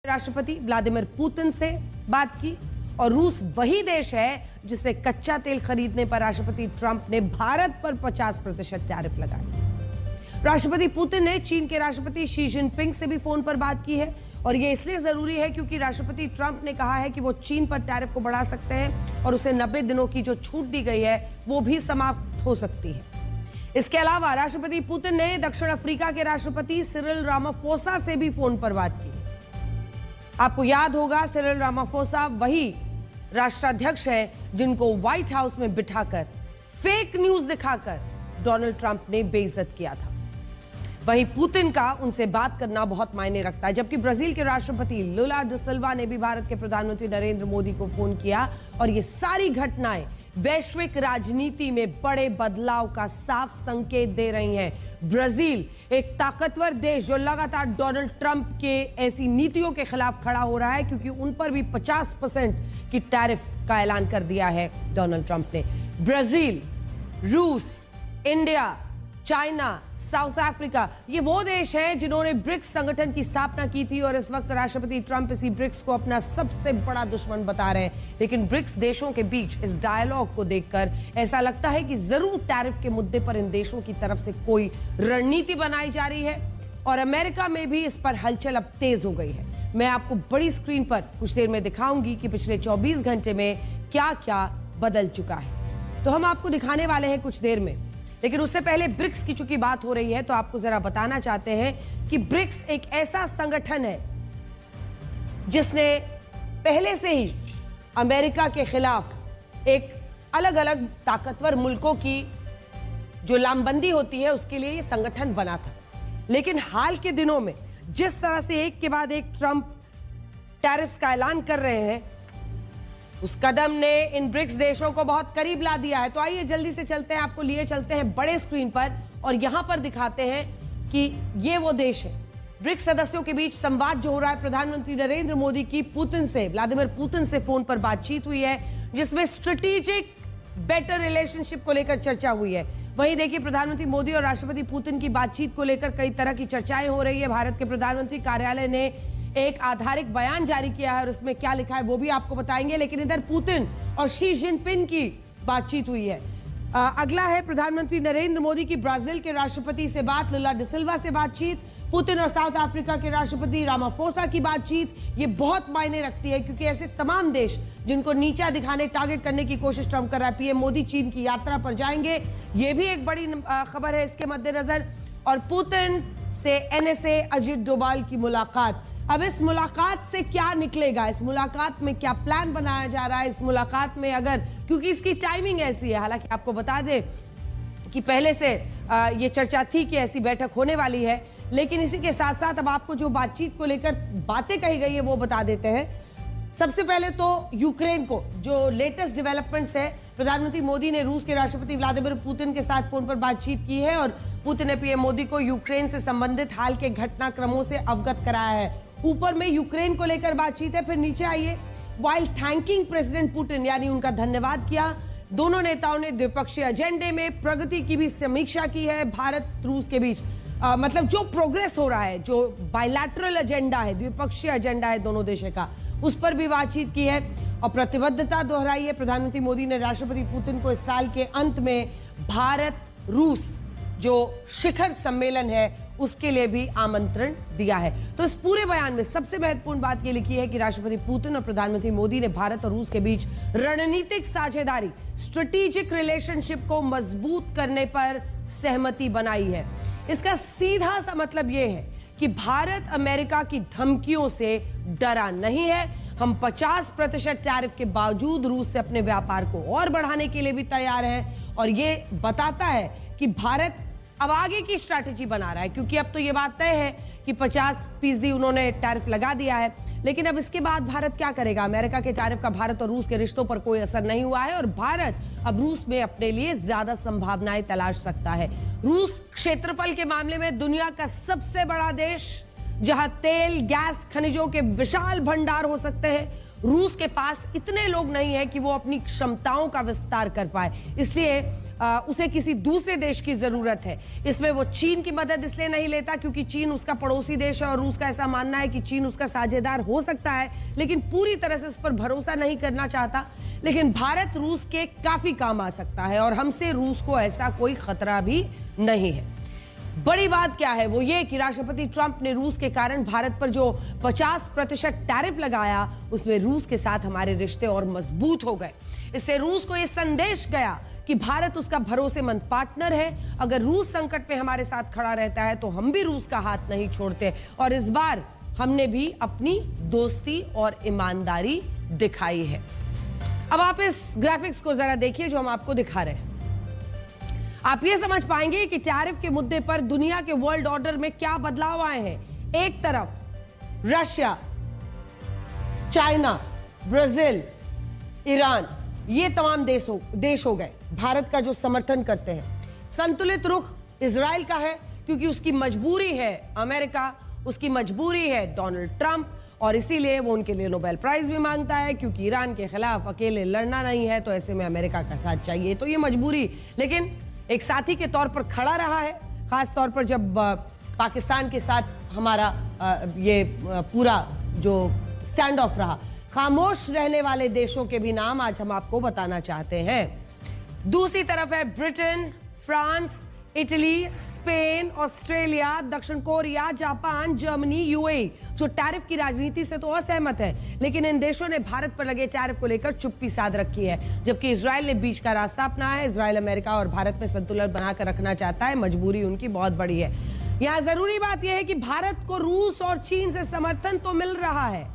राष्ट्रपति Vladimir Putin से बात की और रूस वही देश है जिसे कच्चा तेल खरीदने पर राष्ट्रपति ट्रंप ने भारत पर 50% टैरिफ लगाए। राष्ट्रपति पुतिन ने चीन के राष्ट्रपति शी जिनपिंग से भी फोन पर बात की है और यह इसलिए जरूरी है क्योंकि राष्ट्रपति ट्रंप ने कहा है कि वो चीन पर टैरिफ को बढ़ा सकते हैं और उसे 90 दिनों की जो छूट दी गई है वो भी समाप्त हो सकती है। इसके अलावा राष्ट्रपति पुतिन ने दक्षिण अफ्रीका के राष्ट्रपति सिरिल रामाफोसा से भी फोन पर बात की। आपको याद होगा सिरिल रामाफोसा वही राष्ट्राध्यक्ष है जिनको व्हाइट हाउस में बिठाकर फेक न्यूज दिखाकर डोनाल्ड ट्रंप ने बेइज्जत किया था। वहीं पुतिन का उनसे बात करना बहुत मायने रखता है। जबकि ब्राजील के राष्ट्रपति लुला डी सिल्वा ने भी भारत के प्रधानमंत्री नरेंद्र मोदी को फोन किया और ये सारी घटनाएं वैश्विक राजनीति में बड़े बदलाव का साफ संकेत दे रही हैं। ब्राजील एक ताकतवर देश जो लगातार डोनाल्ड ट्रंप के ऐसी नीतियों के खिलाफ खड़ा हो रहा है क्योंकि उन पर भी 50% की टैरिफ का ऐलान कर दिया है डोनाल्ड ट्रंप ने। ब्राजील, रूस, इंडिया, चाइना, साउथ अफ्रीका ये वो देश हैं जिन्होंने ब्रिक्स संगठन की स्थापना की थी और इस वक्त राष्ट्रपति ट्रंप इसी ब्रिक्स को अपना सबसे बड़ा दुश्मन बता रहे हैं। लेकिन ब्रिक्स देशों के बीच इस डायलॉग को देखकर ऐसा लगता है कि जरूर टैरिफ के मुद्दे पर इन देशों की तरफ से कोई रणनीति बनाई जा रही है और अमेरिका में भी इस पर हलचल अब तेज हो गई है। मैं आपको बड़ी स्क्रीन पर कुछ देर में दिखाऊंगी कि पिछले 24 घंटे में क्या क्या बदल चुका है, तो हम आपको दिखाने वाले हैं कुछ देर में। लेकिन उससे पहले ब्रिक्स की चूंकि बात हो रही है तो आपको जरा बताना चाहते हैं कि ब्रिक्स एक ऐसा संगठन है जिसने पहले से ही अमेरिका के खिलाफ एक अलग अलग ताकतवर मुल्कों की जो लामबंदी होती है उसके लिए ये संगठन बना था। लेकिन हाल के दिनों में जिस तरह से एक के बाद एक ट्रंप टैरिफ्स का ऐलान कर रहे हैं उस कदम ने इन ब्रिक्स देशों को बहुत करीब ला दिया है। तो आइए जल्दी से चलते हैं, आपको लिए चलते हैं बड़े स्क्रीन पर और यहां पर दिखाते हैं कि ये वो देश है। ब्रिक्स सदस्यों के बीच संवाद जो हो रहा है, प्रधानमंत्री नरेंद्र मोदी की व्लादिमीर पुतिन से फोन पर बातचीत हुई है जिसमें स्ट्रेटेजिक बेटर रिलेशनशिप को लेकर चर्चा हुई है। वहीं देखिए प्रधानमंत्री मोदी और राष्ट्रपति पुतिन की बातचीत को लेकर कई तरह की चर्चाएं हो रही है। भारत के प्रधानमंत्री कार्यालय ने एक आधारिक बयान जारी किया है और उसमें क्या लिखा है वो भी आपको बताएंगे। लेकिन इधर पुतिन और शी जिनपिंग की बातचीत हुई है। अगला है प्रधानमंत्री नरेंद्र मोदी की ब्राजील के राष्ट्रपति से बात, लुला डी सिल्वा से बातचीत, पुतिन और साउथ अफ्रीका के राष्ट्रपति रामाफोसा की बातचीत। ये बहुत मायने रखती है क्योंकि ऐसे तमाम देश जिनको नीचा दिखाने टारगेट करने की कोशिश ट्रंप कर रहा है। पीएम मोदी चीन की यात्रा पर जाएंगे, ये भी एक बड़ी खबर है इसके मद्देनजर। और पुतिन से एनएसए अजित डोभाल की मुलाकात। अब इस मुलाकात से क्या निकलेगा, इस मुलाकात में क्या प्लान बनाया जा रहा है, इस मुलाकात में अगर क्योंकि इसकी टाइमिंग ऐसी है, हालांकि आपको बता दें कि पहले से ये चर्चा थी कि ऐसी बैठक होने वाली है, लेकिन इसी के साथ साथ अब आपको जो बातचीत को लेकर बातें कही गई है वो बता देते हैं। सबसे पहले तो यूक्रेन को जो लेटेस्ट डेवलपमेंट्स है, प्रधानमंत्री मोदी ने रूस के राष्ट्रपति व्लादिमीर पुतिन के साथ फोन पर बातचीत की है और पुतिन ने पीएम मोदी को यूक्रेन से संबंधित हाल के घटनाक्रमों से अवगत कराया है। ऊपर में यूक्रेन को लेकर बातचीत है, फिर नीचे आइए वाइल थैंकिंग प्रेसिडेंट पुतिन यानी उनका धन्यवाद किया। दोनों नेताओं ने द्विपक्षीय एजेंडे में प्रगति की भी समीक्षा की है। भारत रूस के बीच मतलब जो प्रोग्रेस हो रहा है, जो बायलैटरल एजेंडा है, द्विपक्षीय एजेंडा है दोनों देशों का, उस पर भी बातचीत की है और प्रतिबद्धता दोहराई है। प्रधानमंत्री मोदी ने राष्ट्रपति पुतिन को इस साल के अंत में भारत रूस जो शिखर सम्मेलन है उसके लिए भी आमंत्रण दिया है। तो इस पूरे बयान में सबसे महत्वपूर्ण बात यह लिखी है कि राष्ट्रपति पुतिन और प्रधानमंत्री मोदी ने भारत और रूस के बीच रणनीतिक साझेदारी, स्ट्रेटेजिक रिलेशनशिप को मजबूत करने पर सहमति बनाई है। इसका सीधा सा मतलब यह है कि भारत अमेरिका की धमकियों से डरा नहीं है। हम 50% टैरिफ के बावजूद रूस से अपने व्यापार को और बढ़ाने के लिए भी तैयार हैं और ये बताता है कि भारत अब आगे की स्ट्रैटेजी बना रहा है क्योंकि अब तो ये बात तय है कि 50% उन्होंने टैरिफ लगा दिया है। लेकिन अब इसके बाद भारत क्या करेगा? अमेरिका के टैरिफ का भारत और रूस के रिश्तों पर कोई असर नहीं हुआ है और भारत अब रूस में अपने लिए ज्यादा संभावनाएं तलाश सकता है। रूस क्षेत्रफल के मामले में दुनिया का सबसे बड़ा देश, जहां तेल, गैस, खनिजों के विशाल भंडार हो सकते हैं। रूस के पास इतने लोग नहीं है कि वो अपनी क्षमताओं का विस्तार कर पाए, इसलिए उसे किसी दूसरे देश की जरूरत है। इसमें वो चीन की मदद इसलिए नहीं लेता क्योंकि चीन उसका पड़ोसी देश है और रूस का ऐसा मानना है कि चीन उसका साझेदार हो सकता है, लेकिन पूरी तरह से उस पर भरोसा नहीं करना चाहता। लेकिन भारत रूस के काफी काम आ सकता है और हमसे रूस को ऐसा कोई खतरा भी नहीं है। बड़ी बात क्या है वो ये कि राष्ट्रपति ट्रंप ने रूस के कारण भारत पर जो 50% टैरिफ लगाया, उसमें रूस के साथ हमारे रिश्ते और मजबूत हो गए। इससे रूस को यह संदेश गया कि भारत उसका भरोसेमंद पार्टनर है। अगर रूस संकट में हमारे साथ खड़ा रहता है तो हम भी रूस का हाथ नहीं छोड़ते, और इस बार हमने भी अपनी दोस्ती और ईमानदारी दिखाई है। अब आप इस ग्राफिक्स को जरा देखिए जो हम आपको दिखा रहे हैं। आप ये समझ पाएंगे कि टैरिफ के मुद्दे पर दुनिया के वर्ल्ड ऑर्डर में क्या बदलाव आए हैं। एक तरफ रशिया, चाइना, ब्राजील, ईरान, ये तमाम देश हो गए भारत का जो समर्थन करते हैं। संतुलित रुख इजराइल का है क्योंकि उसकी मजबूरी है अमेरिका, उसकी मजबूरी है डोनाल्ड ट्रंप, और इसीलिए वो उनके लिए नोबेल प्राइज भी मांगता है क्योंकि ईरान के खिलाफ अकेले लड़ना नहीं है, तो ऐसे में अमेरिका का साथ चाहिए। तो ये मजबूरी, लेकिन एक साथी के तौर पर खड़ा रहा है, खास तौर पर जब पाकिस्तान के साथ हमारा ये पूरा जो स्टैंड ऑफ रहा। खामोश रहने वाले देशों के भी नाम आज हम आपको बताना चाहते हैं। दूसरी तरफ है Britain, France, Italy, Spain, Australia, दक्षिण कोरिया, जापान, जर्मनी, यूएई, जो टैरिफ की राजनीति से तो असहमत है, लेकिन इन देशों ने भारत पर लगे टैरिफ को लेकर चुप्पी साध रखी है। जबकि इजराइल ने बीच का रास्ता अपनाया है। इजराइल अमेरिका और भारत में संतुलन बनाकर रखना चाहता है। मजबूरी उनकी बहुत बड़ी है। यहां जरूरी बात यह है कि भारत को रूस और चीन से समर्थन तो मिल रहा है,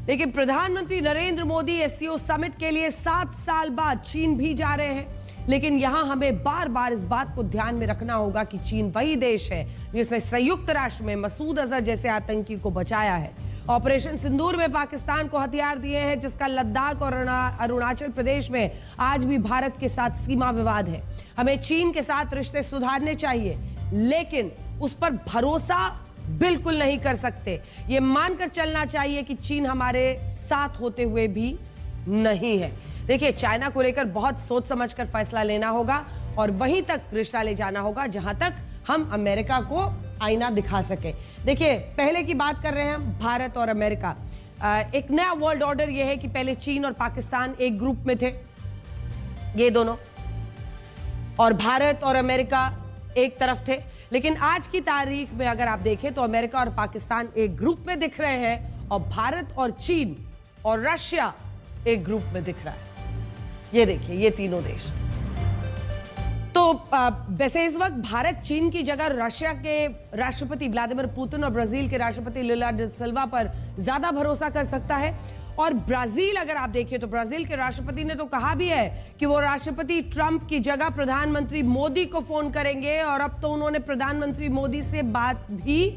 लेकिन प्रधानमंत्री नरेंद्र मोदी एससीओ समिट के लिए 7 साल बाद चीन भी जा रहे हैं। लेकिन यहां हमें बार बार इस बात को ध्यान में रखना होगा कि चीन वही देश है जिसने संयुक्त राष्ट्र में मसूद अजहर जैसे आतंकी को बचाया है। ऑपरेशन सिंदूर में पाकिस्तान को हथियार दिए हैं, जिसका लद्दाख और अरुणाचल प्रदेश में आज भी भारत के साथ सीमा विवाद है। हमें चीन के साथ रिश्ते सुधारने चाहिए, लेकिन उस पर भरोसा बिल्कुल नहीं कर सकते। ये मानकर चलना चाहिए कि चीन हमारे साथ होते हुए भी नहीं है। देखिए, चाइना को लेकर बहुत सोच समझकर फैसला लेना होगा और वहीं तक रिश्ता ले जाना होगा जहां तक हम अमेरिका को आईना दिखा सके। देखिए, पहले की बात कर रहे हैं हम, भारत और अमेरिका। एक नया वर्ल्ड ऑर्डर यह है कि पहले चीन और पाकिस्तान एक ग्रुप में थे, ये दोनों, और भारत और अमेरिका एक तरफ थे। लेकिन आज की तारीख में अगर आप देखें तो अमेरिका और पाकिस्तान एक ग्रुप में दिख रहे हैं और भारत और चीन और रशिया एक ग्रुप में दिख रहा है। ये देखिए, ये तीनों देश। तो वैसे इस वक्त भारत चीन की जगह रशिया के राष्ट्रपति व्लादिमीर पुतिन और ब्राजील के राष्ट्रपति लुला दा सिल्वा पर ज्यादा भरोसा कर सकता है। और ब्राजील अगर आप देखिए तो ब्राजील के राष्ट्रपति ने तो कहा भी है कि वो राष्ट्रपति ट्रंप की जगह प्रधानमंत्री मोदी को फोन करेंगे, और अब तो उन्होंने प्रधानमंत्री मोदी से बात भी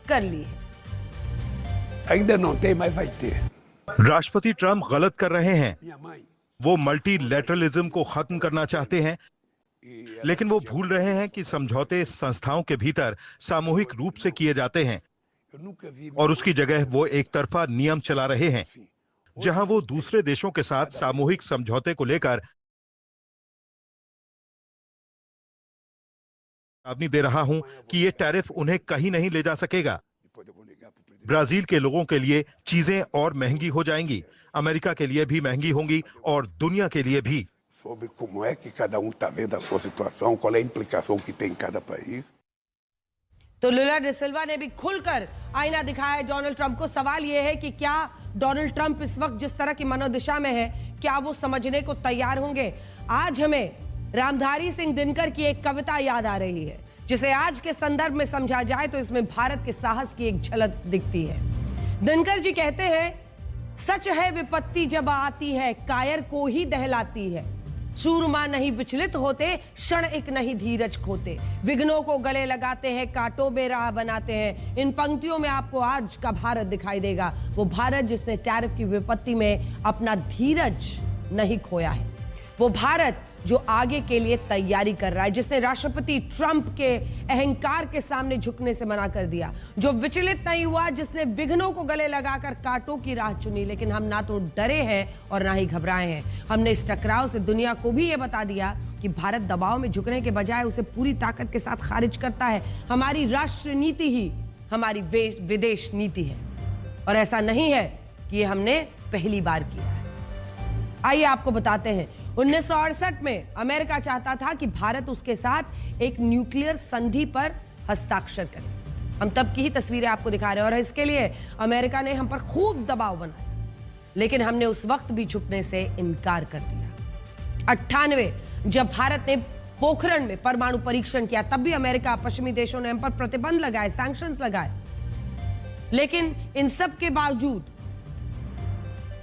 कर ली है। Ainda não tem, mas vai ter. राष्ट्रपति ट्रंप गलत कर रहे हैं। वो मल्टीलैटरलिज्म को खत्म करना चाहते हैं, लेकिन वो भूल रहे हैं कि समझौते संस्थाओं के भीतर सामूहिक रूप से किए जाते हैं, और उसकी जगह वो एक तरफा नियम चला रहे हैं, जहां वो दूसरे देशों के साथ सामूहिक समझौते को लेकर चेतावनी दे रहा हूं कि ये टैरिफ उन्हें कहीं नहीं ले जा सकेगा। ब्राजील के लोगों के लिए चीजें और महंगी हो जाएंगी, अमेरिका के लिए भी महंगी होंगी और दुनिया के लिए भी। Sobre como é que cada tá vendo a sua situação, qual é a implicação que tem em cada país. तो लुला दा सिल्वा ने भी खुलकर आईना दिखाया है डोनाल्ड ट्रंप को। सवाल यह है कि क्या डोनाल्ड ट्रंप इस वक्त जिस तरह की मनोदशा में है, क्या वो समझने को तैयार होंगे? आज हमें रामधारी सिंह दिनकर की एक कविता याद आ रही है, जिसे आज के संदर्भ में समझा जाए तो इसमें भारत के साहस की एक झलक दिखती है। दिनकर जी कहते हैं, सच है विपत्ति जब आती है, कायर को ही दहलाती है। सूरमा नहीं विचलित होते, क्षण एक नहीं धीरज खोते। विघ्नों को गले लगाते हैं, कांटों में राह बनाते हैं। इन पंक्तियों में आपको आज का भारत दिखाई देगा, वो भारत जिसने टैरिफ की विपत्ति में अपना धीरज नहीं खोया है। वो भारत जो आगे के लिए तैयारी कर रहा है, जिसने राष्ट्रपति ट्रंप के अहंकार के सामने झुकने से मना कर दिया, जो विचलित नहीं हुआ, जिसने विघ्नों को गले लगाकर कांटों की राह चुनी। लेकिन हम ना तो डरे हैं और ना ही घबराए हैं। हमने इस टकराव से दुनिया को भी यह बता दिया कि भारत दबाव में झुकने के बजाय उसे पूरी ताकत के साथ खारिज करता है। हमारी राष्ट्र नीति ही हमारी विदेश नीति है, और ऐसा नहीं है कि ये हमने पहली बार किया है। आइए आपको बताते हैं। 1968 में अमेरिका चाहता था कि भारत उसके साथ एक न्यूक्लियर संधि पर हस्ताक्षर करे। हम तब की ही तस्वीरें आपको दिखा रहे हैं, और इसके लिए अमेरिका ने हम पर खूब दबाव बनाया, लेकिन हमने उस वक्त भी झुकने से इनकार कर दिया। 98 जब भारत ने पोखरण में परमाणु परीक्षण किया, तब भी अमेरिका, पश्चिमी देशों ने हम पर प्रतिबंध लगाए, सैंक्शंस लगाए। लेकिन इन सब के बावजूद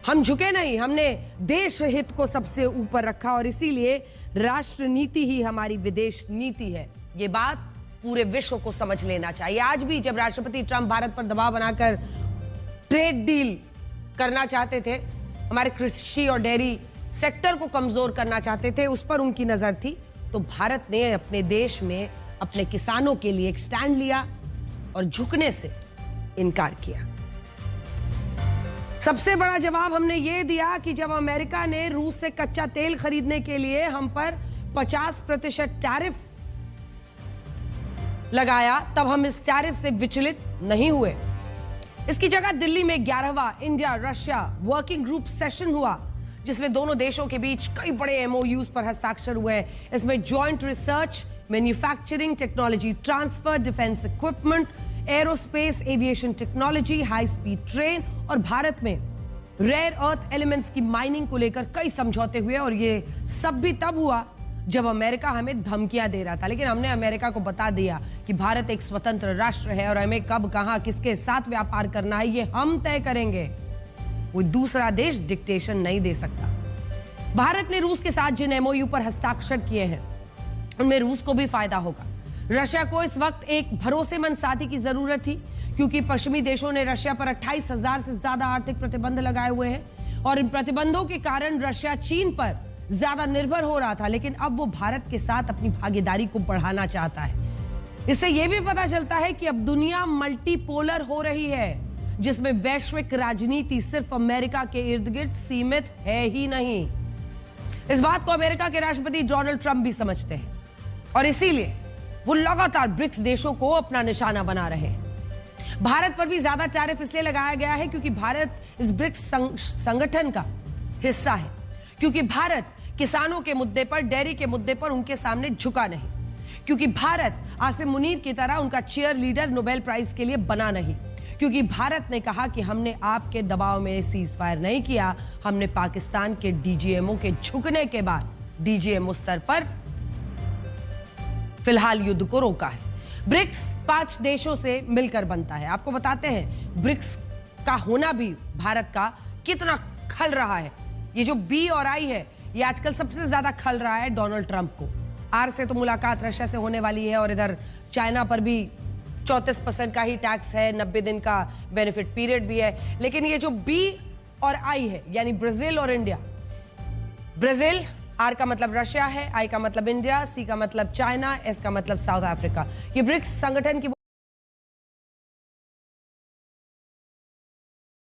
हम झुके नहीं। हमने देश हित को सबसे ऊपर रखा, और इसीलिए राष्ट्र नीति ही हमारी विदेश नीति है। ये बात पूरे विश्व को समझ लेना चाहिए। आज भी जब राष्ट्रपति ट्रंप भारत पर दबाव बनाकर ट्रेड डील करना चाहते थे, हमारे कृषि और डेयरी सेक्टर को कमजोर करना चाहते थे, उस पर उनकी नजर थी, तो भारत ने अपने देश में अपने किसानों के लिए एक स्टैंड लिया और झुकने से इनकार किया। सबसे बड़ा जवाब हमने ये दिया कि जब अमेरिका ने रूस से कच्चा तेल खरीदने के लिए हम पर 50% टैरिफ लगाया, तब हम इस टैरिफ से विचलित नहीं हुए। इसकी जगह दिल्ली में 11वां India Russia working group session हुआ, जिसमें दोनों देशों के बीच कई बड़े एमओयूज पर हस्ताक्षर हुए। इसमें joint research, manufacturing, technology transfer, defence equipment, aerospace, aviation technology, high speed train और भारत में रेयर अर्थ एलिमेंट्स की माइनिंग को लेकर कई समझौते हुए। और ये सब भी तब हुआ जब अमेरिका हमें धमकियां दे रहा था, लेकिन हमने अमेरिका को बता दिया कि भारत एक स्वतंत्र राष्ट्र है और हमें कब, कहां, किसके साथ व्यापार करना है ये हम तय करेंगे। कोई दूसरा देश डिक्टेशन नहीं दे सकता। भारत ने रूस के साथ जिन एमओयू पर हस्ताक्षर किए हैं, उनमें रूस को भी फायदा होगा। रशिया को इस वक्त एक भरोसेमंद साथी की जरूरत थी, क्योंकि पश्चिमी देशों ने रशिया पर 28,000 से ज्यादा आर्थिक प्रतिबंध लगाए हुए हैं, और इन प्रतिबंधों के कारण रशिया चीन पर ज्यादा निर्भर हो रहा था। लेकिन अब वो भारत के साथ अपनी भागीदारी को बढ़ाना चाहता है। इससे यह भी पता चलता है कि अब दुनिया मल्टीपोलर हो रही है, जिसमें वैश्विक राजनीति सिर्फ अमेरिका के इर्द गिर्द सीमित है ही नहीं। इस बात को अमेरिका के राष्ट्रपति डोनाल्ड ट्रंप भी समझते हैं, और इसीलिए वो लगातार ब्रिक्स देशों को अपना निशाना बना रहे हैं। भारत पर भी ज्यादा टैरिफ इसलिए लगाया गया है क्योंकि भारत इस ब्रिक्स संगठन का हिस्सा है, क्योंकि भारत किसानों के मुद्दे पर, डेयरी के मुद्दे पर उनके सामने झुका नहीं, क्योंकि भारत आसिम मुनीर की तरह उनका चीयर लीडर नोबेल प्राइज के लिए बना नहीं, क्योंकि भारत ने कहा कि हमने आपके दबाव में सीज फायर नहीं किया, हमने पाकिस्तान के डीजीएमओ के झुकने के बाद डीजीएमओ स्तर पर फिलहाल युद्ध को रोका है। ब्रिक्स 5 देशों से मिलकर बनता है। आपको बताते हैं ब्रिक्स का होना भी भारत का कितना खल रहा है। ये जो बी और आई है, ये आजकल सबसे ज्यादा खल रहा है डोनाल्ड ट्रंप को। आर से तो मुलाकात रशिया से होने वाली है, और इधर चाइना पर भी 34% का ही टैक्स है, 90 दिन का बेनिफिट पीरियड भी है। लेकिन ये जो बी और आई है, यानी ब्राजील और इंडिया, ब्राजील, आर का मतलब रशिया है, आई का मतलब इंडिया, सी का मतलब चाइना, एस का मतलब साउथ अफ्रीका, ये ब्रिक्स संगठन की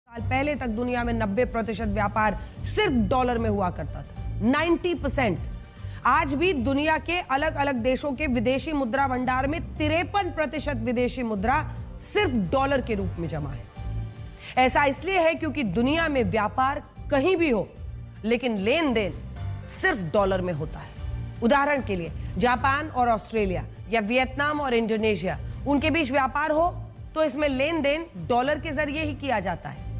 साल पहले तक दुनिया में 90% व्यापार सिर्फ डॉलर में हुआ करता था। 90%। आज भी दुनिया के अलग अलग देशों के विदेशी मुद्रा भंडार में 53% विदेशी मुद्रा सिर्फ डॉलर के रूप में जमा है। ऐसा इसलिए है क्योंकि दुनिया में व्यापार कहीं भी हो, लेकिन लेन देन सिर्फ डॉलर में होता है। उदाहरण के लिए जापान और ऑस्ट्रेलिया या वियतनाम और इंडोनेशिया, उनके बीच व्यापार हो तो इसमें लेन देन डॉलर के जरिए ही किया जाता है।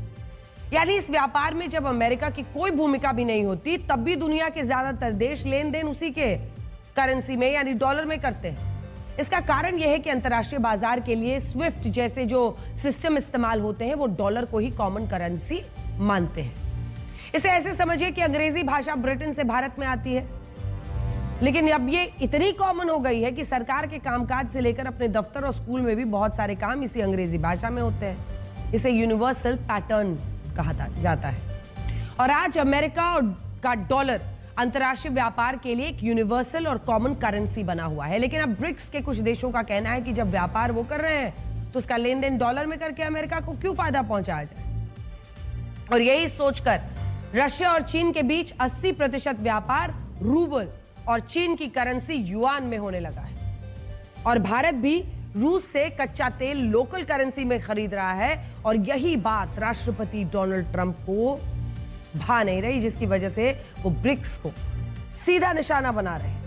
यानी इस व्यापार में जब अमेरिका की कोई भूमिका भी नहीं होती, तब भी दुनिया के ज्यादातर देश लेन देन उसी के करेंसी में यानी डॉलर में करते हैं। इसका कारण यह है कि अंतर्राष्ट्रीय बाजार के लिए स्विफ्ट जैसे जो सिस्टम इस्तेमाल होते हैं, वो डॉलर को ही कॉमन करेंसी मानते हैं। इसे ऐसे समझिए कि अंग्रेजी भाषा ब्रिटेन से भारत में आती है, लेकिन अब ये इतनी कॉमन हो गई है कि सरकार के कामकाज से लेकर अपने दफ्तर और स्कूल में भी बहुत सारे काम इसी अंग्रेजी भाषा में होते हैं। इसे यूनिवर्सल पैटर्न कहा जाता है। और आज अमेरिका का डॉलर अंतर्राष्ट्रीय व्यापार के लिए एक यूनिवर्सल और कॉमन करेंसी बना हुआ है। लेकिन अब ब्रिक्स के कुछ देशों का कहना है कि जब व्यापार वो कर रहे हैं तो उसका लेन देन डॉलर में करके अमेरिका को क्यों फायदा पहुंचाया जाए। और यही सोचकर रशिया और चीन के बीच 80% व्यापार रूबल और चीन की करेंसी युआन में होने लगा है। और भारत भी रूस से कच्चा तेल लोकल करेंसी में खरीद रहा है और यही बात राष्ट्रपति डोनाल्ड ट्रंप को भा नहीं रही, जिसकी वजह से वो ब्रिक्स को सीधा निशाना बना रहे हैं।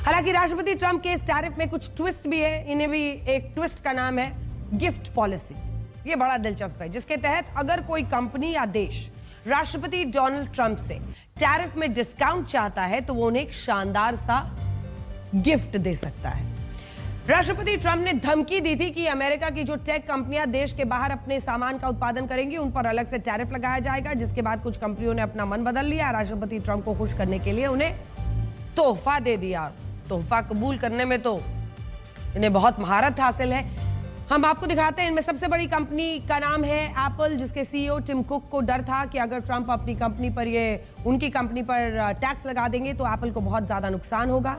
हालांकि राष्ट्रपति ट्रंप के इस टैरिफ में कुछ ट्विस्ट भी है। इन्हें भी एक ट्विस्ट का नाम है गिफ्ट पॉलिसी। ये बड़ा दिलचस्प है, जिसके तहत अगर कोई कंपनी या देश राष्ट्रपति डोनाल्ड ट्रंप से टैरिफ में डिस्काउंट चाहता है तो वो उन्हें एक शानदार सा गिफ्ट दे सकता है। राष्ट्रपति ट्रंप ने धमकी दी थी कि अमेरिका की जो टेक कंपनियां देश के बाहर अपने सामान का उत्पादन करेंगी उन पर अलग से टैरिफ लगाया जाएगा, जिसके बाद कुछ कंपनियों ने अपना मन बदल लिया। राष्ट्रपति ट्रंप को खुश करने के लिए उन्हें तोहफा दे दिया। तोहफा कबूल करने में तो इन्हें बहुत महारत हासिल है। हम आपको दिखाते हैं, इनमें सबसे बड़ी कंपनी का नाम है एप्पल, जिसके सीईओ टिम कुक को डर था कि अगर ट्रंप अपनी कंपनी पर उनकी कंपनी पर टैक्स लगा देंगे तो एप्पल को बहुत ज्यादा नुकसान होगा।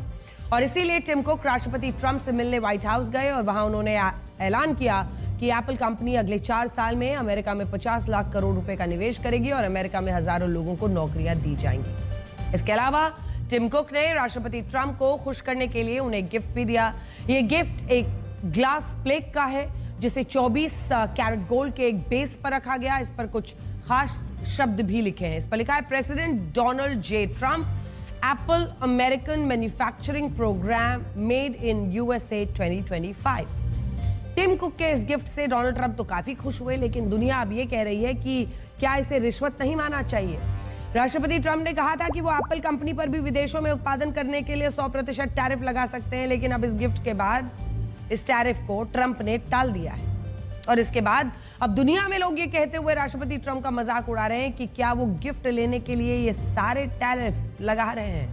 और इसीलिए टिम कुक राष्ट्रपति ट्रंप से मिलने व्हाइट हाउस गए और वहां उन्होंने ऐलान किया कि एप्पल कंपनी अगले 4 साल में अमेरिका में 50 लाख करोड़ रुपए का निवेश करेगी और अमेरिका में हजारों लोगों को नौकरियां दी जाएंगी। इसके अलावा टिम कुक ने राष्ट्रपति ट्रंप को खुश करने के लिए उन्हें गिफ्ट भी दिया। ये गिफ्ट एक ग्लास प्लेट का है, जिसे 24 कैरेट गोल्ड के एक बेस पर रखा गया। इस पर कुछ खास शब्द भी लिखे हैं। इस पर लिखा है, president Donald J Trump, Apple American manufacturing program made in USA 2025। Tim Cook के इस गिफ्ट से डोनाल्ड ट्रंप तो काफी खुश हुए, लेकिन दुनिया अब ये कह रही है कि क्या इसे रिश्वत नहीं माना चाहिए। राष्ट्रपति ट्रंप ने कहा था कि वो एप्पल कंपनी पर भी विदेशों में उत्पादन करने के लिए 100% टैरिफ लगा सकते हैं, लेकिन अब इस गिफ्ट के बाद इस टैरिफ को ट्रंप ने टाल दिया है। और इसके बाद अब दुनिया में लोग ये कहते हुए राष्ट्रपति ट्रंप का मजाक उड़ा रहे हैं कि क्या वो गिफ्ट लेने के लिए ये सारे टैरिफ लगा रहे हैं।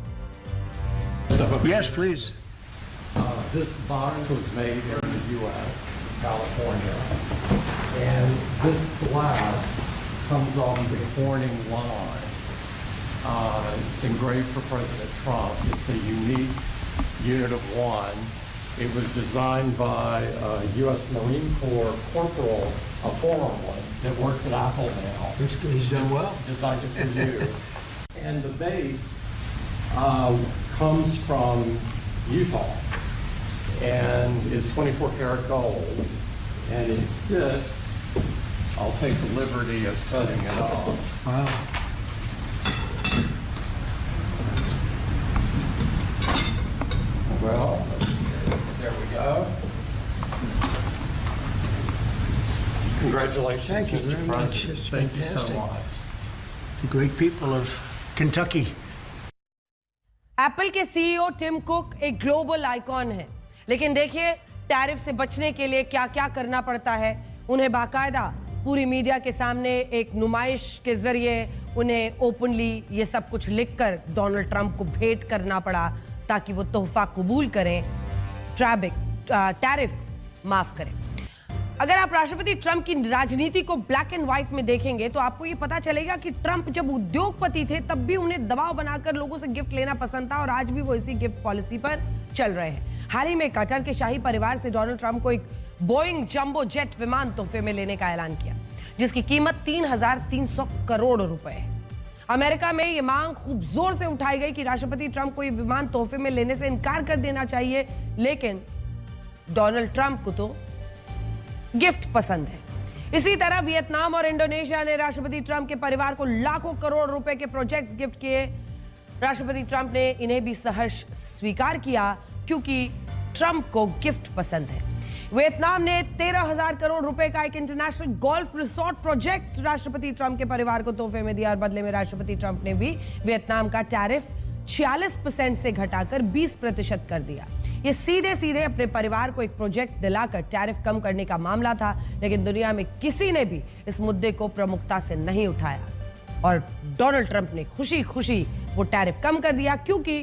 Yes, please. This box was made in the U.S., California, and this glass comes on the Corning line. It's engraved for President Trump. It's a unique unit of one. It was designed by a U.S. Marine Corps corporal, a former one, that works at Apple now. He's done well. Designed it for you. And the base comes from Utah and is 24 karat gold. And it sits, I'll take the liberty of setting it up. Wow. Well, there we go. Congratulations, Thank you Mr. very much. President. It's Thank you so fantastic. much. The great people of Kentucky. Apple के CEO Tim cook एक global icon है, लेकिन देखिए tariff से बचने के लिए क्या क्या करना पड़ता है। उन्हें बाकायदा पूरी मीडिया के सामने एक नुमाइश के जरिए उन्हें ओपनली ये सब कुछ लिखकर डोनाल्ड ट्रंप को भेंट करना पड़ा ताकि वो तोहफा कबूल करें, टैरिफ माफ करें। अगर आप राष्ट्रपति ट्रंप की राजनीति को ब्लैक एंड व्हाइट में देखेंगे तो आपको ये पता चलेगा कि ट्रंप जब उद्योगपति थे तब भी उन्हें दबाव बनाकर लोगों से गिफ्ट लेना पसंद था और आज भी वो इसी गिफ्ट पॉलिसी पर चल रहे हैं। हाल ही में कतर के शाही परिवार से डोनाल्ड ट्रंप को एक बोइंग जंबो जेट विमान तोहफे में लेने का ऐलान किया, जिसकी कीमत 3,300 करोड़ रुपए है। अमेरिका में ये मांग खूब जोर से उठाई गई कि राष्ट्रपति ट्रंप को ये विमान तोहफे में लेने से इनकार कर देना चाहिए, लेकिन डोनाल्ड ट्रंप को तो गिफ्ट पसंद है। इसी तरह वियतनाम और इंडोनेशिया ने राष्ट्रपति ट्रंप के परिवार को लाखों करोड़ रुपए के प्रोजेक्ट्स गिफ्ट किए। राष्ट्रपति ट्रंप ने इन्हें भी सहर्ष स्वीकार किया क्योंकि ट्रंप को गिफ्ट पसंद है। वियतनाम ने 13,000 करोड़ रुपए का एक इंटरनेशनल गोल्फ रिसोर्ट प्रोजेक्ट राष्ट्रपति ट्रंप के परिवार को तोहफे में दिया और बदले में राष्ट्रपति ट्रंप ने भी वियतनाम का टैरिफ 46% से घटाकर 20% कर दिया। ये सीधे सीधे अपने परिवार को एक प्रोजेक्ट दिलाकर टैरिफ कम करने का मामला था, लेकिन दुनिया में किसी ने भी इस मुद्दे को प्रमुखता से नहीं उठाया और डोनाल्ड ट्रंप ने खुशी खुशी वो टैरिफ कम कर दिया क्योंकि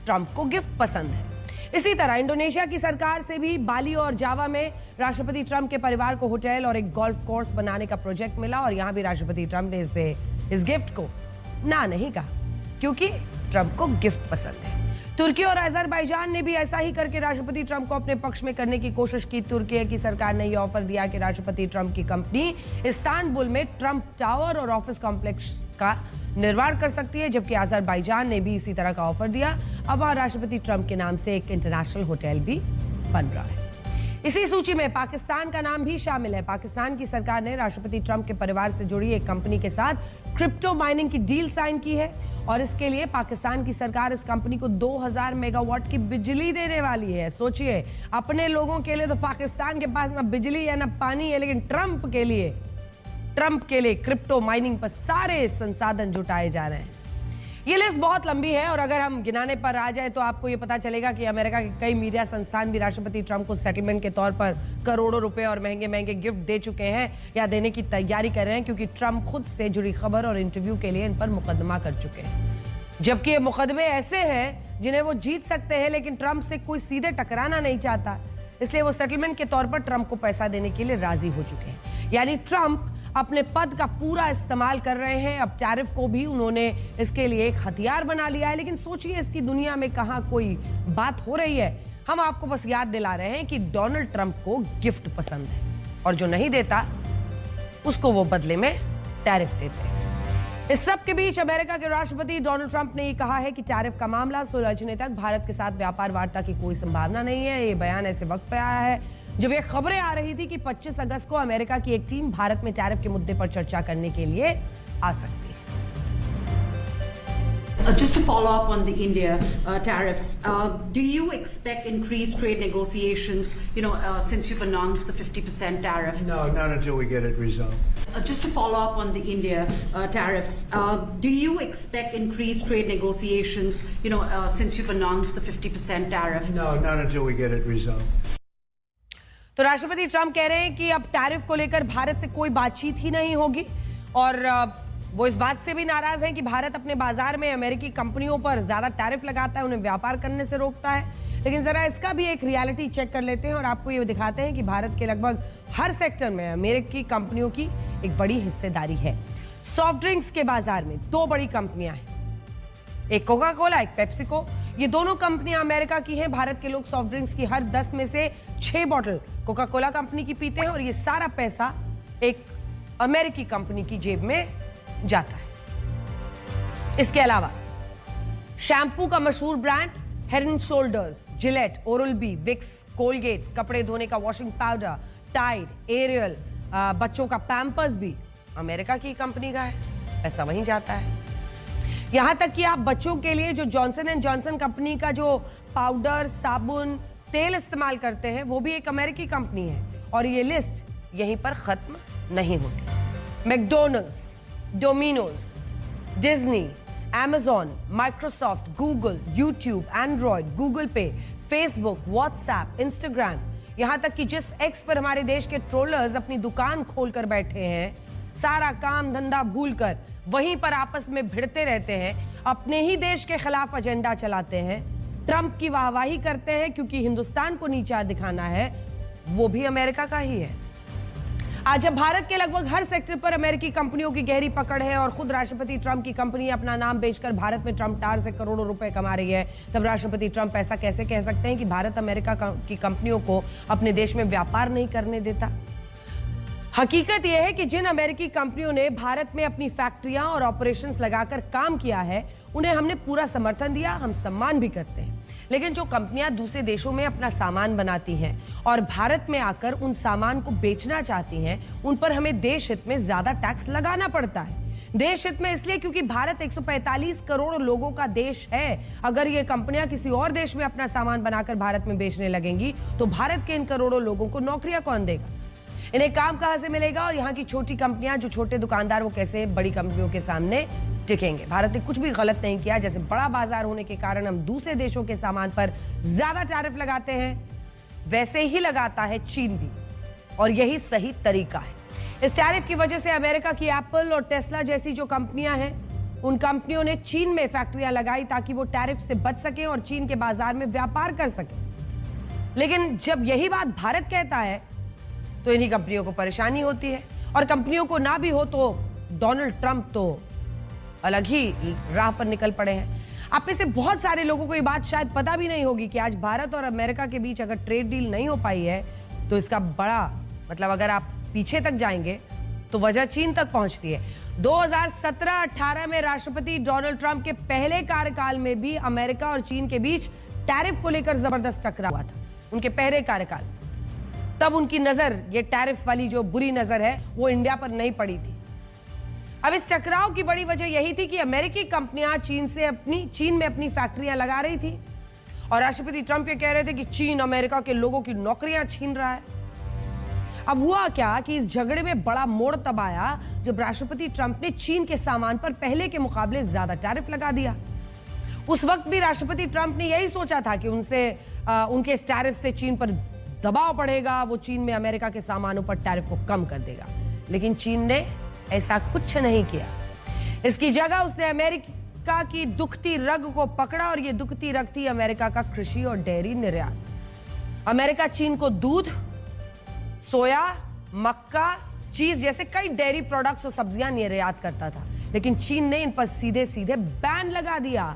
ट्रंप को गिफ्ट पसंद है। इसी तरह इंडोनेशिया की सरकार से भी बाली और जावा में राष्ट्रपति ट्रंप के परिवार को होटल और एक गोल्फ कोर्स बनाने का प्रोजेक्ट मिला और यहां भी राष्ट्रपति ट्रंप ने इस गिफ्ट को ना नहीं कहा, क्योंकि ट्रंप को गिफ्ट पसंद है। तुर्की और अजरबैजान ने भी ऐसा ही करके राष्ट्रपति ट्रंप को अपने पक्ष में करने की कोशिश की। तुर्की की सरकार ने यह ऑफर दिया कि राष्ट्रपति ट्रंप की कंपनी इस्तांबुल में ट्रंप टावर और ऑफिस कॉम्प्लेक्स का निर्माण कर सकती है, जबकि अजरबैजान ने भी इसी तरह का ऑफर दिया। अब वहां राष्ट्रपति ट्रंप के नाम से एक इंटरनेशनल होटल भी बन रहा है। इसी सूची में पाकिस्तान का नाम भी शामिल है। पाकिस्तान की सरकार ने राष्ट्रपति ट्रंप के परिवार से जुड़ी एक कंपनी के साथ क्रिप्टो माइनिंग की डील साइन की है और इसके लिए पाकिस्तान की सरकार इस कंपनी को 2000 मेगावाट की बिजली देने वाली है। सोचिए, अपने लोगों के लिए तो पाकिस्तान के पास ना बिजली है ना पानी है, लेकिन ट्रंप के लिए क्रिप्टो माइनिंग पर सारे संसाधन जुटाए जा रहे हैं। ये लिस्ट बहुत लंबी है और अगर हम गिनाने पर आ जाए तो आपको ये पता चलेगा कि अमेरिका के कई मीडिया संस्थान भी राष्ट्रपति ट्रंप को सेटलमेंट के तौर पर करोड़ों रुपए और महंगे महंगे गिफ्ट दे चुके हैं या देने की तैयारी कर रहे हैं, क्योंकि ट्रंप खुद से जुड़ी खबर और इंटरव्यू के लिए इन पर मुकदमा कर चुके हैं। जबकि ये मुकदमे ऐसे हैं जिन्हें वो जीत सकते हैं, लेकिन ट्रंप से कोई सीधे टकराना नहीं चाहता, इसलिए वो सेटलमेंट के तौर पर ट्रंप को पैसा देने के लिए राजी हो चुके हैं। यानी ट्रंप अपने पद का पूरा इस्तेमाल कर रहे हैं। अब टैरिफ को भी उन्होंने इसके लिए एक हथियार बना लिया है। लेकिन सोचिए, इसकी दुनिया में कहां कोई बात हो रही है। हम आपको बस याद दिला रहे हैं कि डोनाल्ड ट्रंप को गिफ्ट पसंद है और जो नहीं देता उसको वो बदले में टैरिफ देते हैं। इस सब के बीच अमेरिका के राष्ट्रपति डोनाल्ड ट्रंप ने कहा है कि टैरिफ का मामला सुलझने तक भारत के साथ व्यापार वार्ता की कोई संभावना नहीं है। ये बयान ऐसे वक्त पे आया है जब ये खबरें आ रही थी कि 25 अगस्त को अमेरिका की एक टीम भारत में टैरिफ के मुद्दे पर चर्चा करने के लिए आ सकती है। Just to follow up on the India tariffs, do you expect increased trade negotiations, since you've announced the 50% tariff? No, not until we get it resolved. Just to follow up on the India tariffs, do you expect increased trade negotiations, since you've announced the 50% tariff? No, not until we get it resolved. तो राष्ट्रपति Trump कह रहे हैं कि अब tariff को लेकर भारत से कोई बातचीत ही नहीं होगी और वो इस बात से भी नाराज हैं कि भारत अपने बाजार में अमेरिकी कंपनियों पर ज्यादा टैरिफ लगाता है, उन्हें व्यापार करने से रोकता है। लेकिन जरा इसका भी एक रियलिटी चेक कर लेते हैं और आपको ये दिखाते हैं कि भारत के लगभग हर सेक्टर में अमेरिकी कंपनियों की एक बड़ी हिस्सेदारी है। सॉफ्ट ड्रिंक्स के बाजार में 2 बड़ी कंपनियां हैं, एक कोका कोला, एक पेप्सिको। ये दोनों कंपनियां अमेरिका की हैं। भारत के लोग सॉफ्ट ड्रिंक्स की हर 10 में से 6 बॉटल कोका कोला कंपनी की पीते हैं और ये सारा पैसा एक अमेरिकी कंपनी की जेब में जाता है। इसके अलावा शैम्पू का मशहूर brand Head and Shoulders, Gillette, Oral B, Vicks, Colgate, कपड़े धोने का वॉशिंग पाउडर, टाइड, एरियल, बच्चों का पैम्पर्स भी अमेरिका की कंपनी का है, पैसा वहीं जाता है। यहां तक कि आप बच्चों के लिए जो जॉनसन एंड जॉनसन कंपनी का जो पाउडर, साबुन, तेल इस्तेमाल करते हैं वो भी एक अमेरिकी कंपनी है और ये लिस्ट यहीं पर खत्म नहीं होती। McDonald's, Domino's, Disney, Amazon, Microsoft, Google, YouTube, Android, Google पे, फेसबुक, व्हाट्सएप, इंस्टाग्राम, यहां तक कि जिस एक्स पर हमारे देश के ट्रोलर्स अपनी दुकान खोलकर बैठे हैं, सारा काम धंधा भूलकर वहीं पर आपस में भिड़ते रहते हैं, अपने ही देश के खिलाफ एजेंडा चलाते हैं, ट्रंप की वाहवाही करते हैं क्योंकि हिंदुस्तान को नीचा दिखाना है, वो भी अमेरिका का ही है। आज जब भारत के लगभग हर सेक्टर पर अमेरिकी कंपनियों की गहरी पकड़ है और खुद राष्ट्रपति ट्रंप की कंपनी अपना नाम बेचकर भारत में ट्रंप टावर से करोड़ों रुपए कमा रही है, तब राष्ट्रपति ट्रंप ऐसा कैसे कह सकते हैं कि भारत अमेरिका की कंपनियों को अपने देश में व्यापार नहीं करने देता? हकीकत यह है कि जिन अमेरिकी कंपनियों ने भारत में अपनी फैक्ट्रियां और ऑपरेशंस लगाकर काम किया है, उन्हें हमने पूरा समर्थन दिया, हम सम्मान भी करते हैं। लेकिन जो कंपनियां दूसरे देशों में अपना सामान बनाती हैं और भारत में आकर उन सामान को बेचना चाहती हैं, उन पर हमें देश हित में ज्यादा टैक्स लगाना पड़ता है। देश हित में इसलिए क्योंकि भारत 145 करोड़ लोगों का देश है। अगर ये कंपनियां किसी और देश में अपना सामान बनाकर भारत में बेचने लगेंगी तो भारत के इन करोड़ों लोगों को नौकरियां कौन देगा? इन्हें काम कहां से मिलेगा? और यहाँ की छोटी कंपनियां, जो छोटे दुकानदार, वो कैसे बड़ी कंपनियों के सामने टिकेंगे? भारत ने कुछ भी गलत नहीं किया। जैसे बड़ा बाजार होने के कारण हम दूसरे देशों के सामान पर ज्यादा टैरिफ लगाते हैं, वैसे ही लगाता है चीन भी, और यही सही तरीका है। इस टैरिफ की वजह से अमेरिका की एप्पल और टेस्ला जैसी जो कंपनियां हैं, उन कंपनियों ने चीन में फैक्ट्रियां लगाई ताकि वो टैरिफ से बच सके और चीन के बाजार में व्यापार कर सके। लेकिन जब यही बात भारत कहता है तो इन्हीं कंपनियों को परेशानी होती है, और कंपनियों को ना भी हो तो डोनाल्ड ट्रंप तो अलग ही राह पर निकल पड़े हैं। आप में से बहुत सारे लोगों को ये बात शायद पता भी नहीं होगी कि आज भारत और अमेरिका के बीच अगर ट्रेड डील नहीं हो पाई है तो इसका बड़ा मतलब, अगर आप पीछे तक जाएंगे तो वजह चीन तक पहुंचती है। 2017-18 में राष्ट्रपति डोनाल्ड ट्रंप के पहले कार्यकाल में भी अमेरिका और चीन के बीच टैरिफ को लेकर जबरदस्त टकराव हुआ था, उनके पहले कार्यकाल। तब उनकी नजर, ये टैरिफ वाली जो बुरी नजर है, वो इंडिया पर नहीं पड़ी थी। अब इस टकराव की बड़ी वजह यही थी कि अमेरिकी कंपनियां चीन में अपनी फैक्ट्रियां लगा रही थी और राष्ट्रपति ट्रंप ये कह रहे थे कि चीन अमेरिका के लोगों की नौकरियां छीन रहा है। अब हुआ क्या कि इस झगड़े में बड़ा मोड़ तब आया जब राष्ट्रपति ट्रंप ने चीन के सामान पर पहले के मुकाबले ज्यादा टैरिफ लगा दिया। उस वक्त भी राष्ट्रपति ट्रंप ने यही सोचा था कि उनके इस टैरिफ से चीन पर दबाव पड़ेगा, वो चीन में अमेरिका के सामानों पर टैरिफ को कम कर देगा। लेकिन चीन ने ऐसा कुछ नहीं किया। इसकी जगह उसने अमेरिका की दुखती रग को पकड़ा, और ये दुखती रग थी अमेरिका का कृषि और डेयरी निर्यात। अमेरिका चीन को दूध, सोया, मक्का, चीज जैसे कई डेयरी प्रोडक्ट्स और सब्जियां निर्यात करता था, लेकिन चीन ने इन पर सीधे सीधे बैन लगा दिया।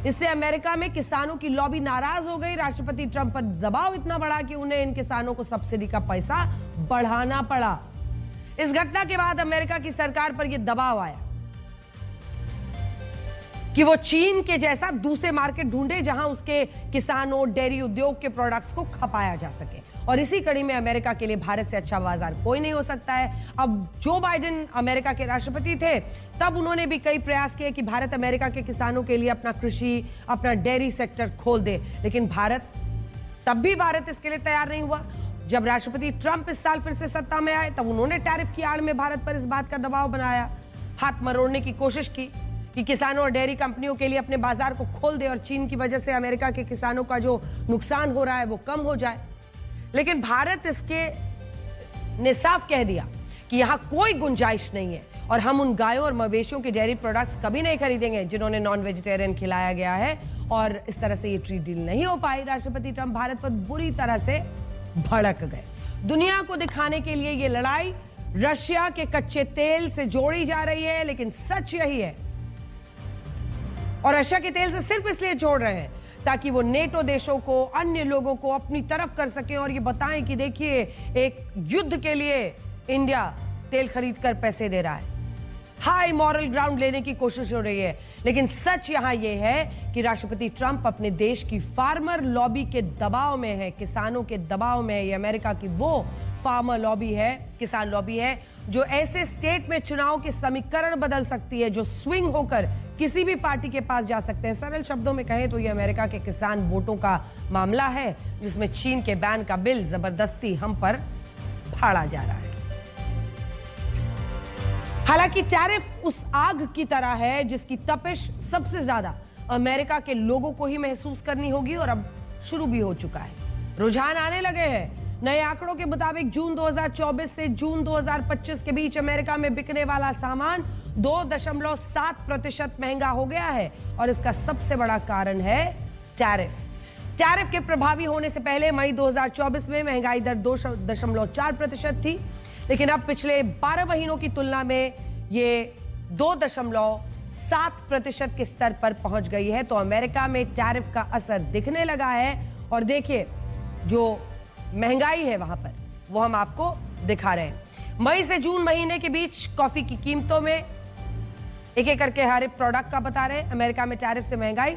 इससे अमेरिका में किसानों की लॉबी नाराज हो गई। राष्ट्रपति ट्रंप पर दबाव इतना बढ़ा कि उन्हें इन किसानों को सब्सिडी का पैसा बढ़ाना पड़ा। इस घटना के बाद अमेरिका की सरकार पर यह दबाव आया कि वो चीन के जैसा दूसरे मार्केट ढूंढे जहां उसके किसानों, डेयरी उद्योग के प्रोडक्ट्स को खपाया जा सके। और इसी कड़ी में अमेरिका के लिए भारत से अच्छा बाजार कोई नहीं हो सकता है। अब जो बाइडेन अमेरिका के राष्ट्रपति थे, तब उन्होंने भी कई प्रयास किए कि भारत अमेरिका के किसानों के लिए अपना कृषि, अपना डेयरी सेक्टर खोल दे, लेकिन तब भी भारत इसके लिए तैयार नहीं हुआ। जब राष्ट्रपति ट्रंप इस साल फिर से सत्ता में आए, तब उन्होंने टैरिफ की आड़ में भारत पर इस बात का दबाव बनाया, हाथ मरोड़ने की कोशिश की कि किसानों और डेयरी कंपनियों के लिए अपने बाजार को खोल दे और चीन की वजह से अमेरिका के किसानों का जो नुकसान हो रहा है वो कम हो जाए। लेकिन भारत ने साफ कह दिया कि यहां कोई गुंजाइश नहीं है और हम उन गायों और मवेशियों के डेयरी प्रोडक्ट्स कभी नहीं खरीदेंगे जिन्होंने नॉन वेजिटेरियन खिलाया गया है। और इस तरह से ये ट्रेड डील नहीं हो पाई। राष्ट्रपति ट्रंप भारत पर बुरी तरह से भड़क गए। दुनिया को दिखाने के लिए ये लड़ाई रशिया के कच्चे तेल से जोड़ी जा रही है, लेकिन सच यही है, और रशिया के तेल से सिर्फ इसलिए जोड़ रहे हैं ताकि वो नेटो देशों को, अन्य लोगों को अपनी तरफ कर सकें और ये बताएं कि देखिए, एक युद्ध के लिए इंडिया तेल खरीद कर पैसे दे रहा है। हाई मॉरल ग्राउंड लेने की कोशिश हो रही है। लेकिन सच यहां यह है कि राष्ट्रपति ट्रंप अपने देश की फार्मर लॉबी के दबाव में है, किसानों के दबाव में है। ये अमेरिका की वो फार्मर लॉबी है, किसान लॉबी है, जो ऐसे स्टेट में चुनाव के समीकरण बदल सकती है, जो स्विंग होकर किसी भी पार्टी के पास जा सकते हैं। सरल शब्दों में कहें तो ये अमेरिका के किसान वोटों का मामला है, जिसमें चीन के बैन का बिल जबरदस्ती हम पर फाड़ा जा रहा है। हालांकि टैरिफ उस आग की तरह है जिसकी तपिश सबसे ज्यादा अमेरिका के लोगों को ही महसूस करनी होगी, और अब शुरू भी हो चुका है। रुझान आने लगे हैं। नए आंकड़ों के मुताबिक जून 2024 से जून 2025 के बीच अमेरिका में बिकने वाला सामान 2.7% महंगा हो गया है, और इसका सबसे बड़ा कारण है टैरिफ। टैरिफ के प्रभावी होने से पहले मई 2024 में महंगाई दर 2.4% थी, लेकिन अब पिछले 12 महीनों की तुलना में ये 2.7% के स्तर पर पहुंच गई है। तो अमेरिका में टैरिफ का असर दिखने लगा है। और देखिए, जो महंगाई है वहां पर, वो हम आपको दिखा रहे हैं। मई से जून महीने के बीच कॉफी की कीमतों में एक एक करके हर एक प्रोडक्ट का बता रहे हैं। अमेरिका में टैरिफ से महंगाई,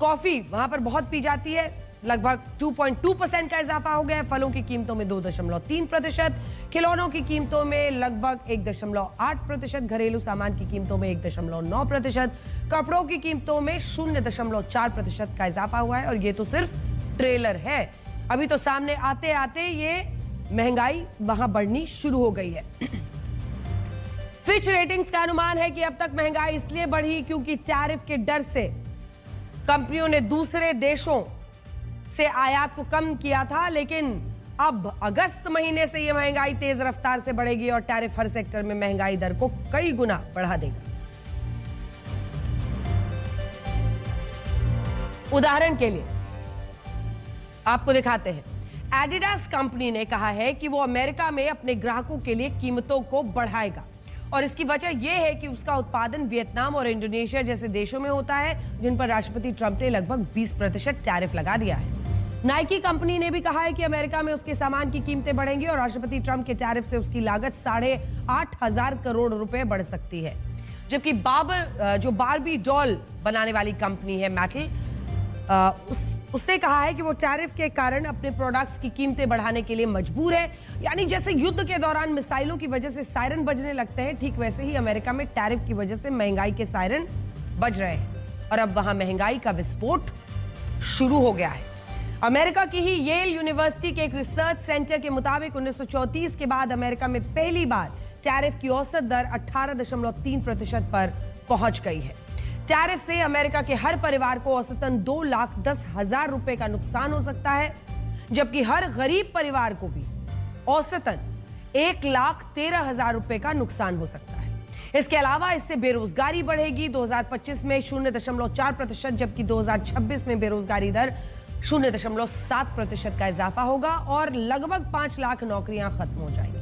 कॉफी वहां पर बहुत पी जाती है, लगभग 2.2% का इजाफा हो गया है। फलों की कीमतों में 2.3%, खिलौनों की कीमतों में लगभग 1.8%, घरेलू सामान की कीमतों में 1.9%, कपड़ों की कीमतों में 0.4% का इजाफा हुआ है। और ये तो सिर्फ ट्रेलर है, अभी तो सामने आते आते ये महंगाई वहां बढ़नी शुरू हो गई है। फिच रेटिंग्स का अनुमान है कि अब तक महंगाई इसलिए बढ़ी क्योंकि टैरिफ के डर से कंपनियों ने दूसरे देशों से आयात को कम किया था, लेकिन अब अगस्त महीने से यह महंगाई तेज रफ्तार से बढ़ेगी और टैरिफ हर सेक्टर में महंगाई दर को कई गुना बढ़ा देगा। उदाहरण के लिए आपको दिखाते हैं। एडिडास कंपनी ने कहा है कि वो अमेरिका में अपने ग्राहकों के लिए कीमतों को बढ़ाएगा और इसकी वजह यह है कि उसका उत्पादन वियतनाम और इंडोनेशिया जैसे देशों में होता है जिन पर राष्ट्रपति ट्रंप ने लगभग 20% टैरिफ लगा दिया है। नाइकी कंपनी ने भी कहा है कि अमेरिका में उसके सामान की कीमतें बढ़ेंगी और राष्ट्रपति ट्रंप के टैरिफ से उसकी लागत 8,500 करोड़ रुपए बढ़ सकती है। जबकि जो बारबी डॉल बनाने वाली कंपनी है मैटल, उसने कहा है कि वो टैरिफ के कारण अपने प्रोडक्ट्स की कीमतें बढ़ाने के लिए मजबूर है। यानी जैसे युद्ध के दौरान मिसाइलों की वजह से सायरन बजने लगते हैं, ठीक वैसे ही अमेरिका में टैरिफ की वजह से महंगाई के सायरन बज रहे हैं और अब वहां महंगाई का विस्फोट शुरू हो गया है। अमेरिका की ही येल यूनिवर्सिटी के एक रिसर्च सेंटर के मुताबिक 1934 के बाद अमेरिका में पहली बार टैरिफ की औसत दर 18.3% पर पहुंच गई है। टैरिफ से अमेरिका के हर परिवार को औसतन 2,10,000 रुपए का नुकसान हो सकता है, जबकि हर गरीब परिवार को भी औसतन 1,13,000 रुपए का नुकसान हो सकता है। इसके अलावा इससे बेरोजगारी बढ़ेगी। 2025 में 0.4%, जबकि 2026 में बेरोजगारी दर 0.7% का इजाफा होगा और लगभग 5 लाख नौकरियां खत्म हो जाएंगी।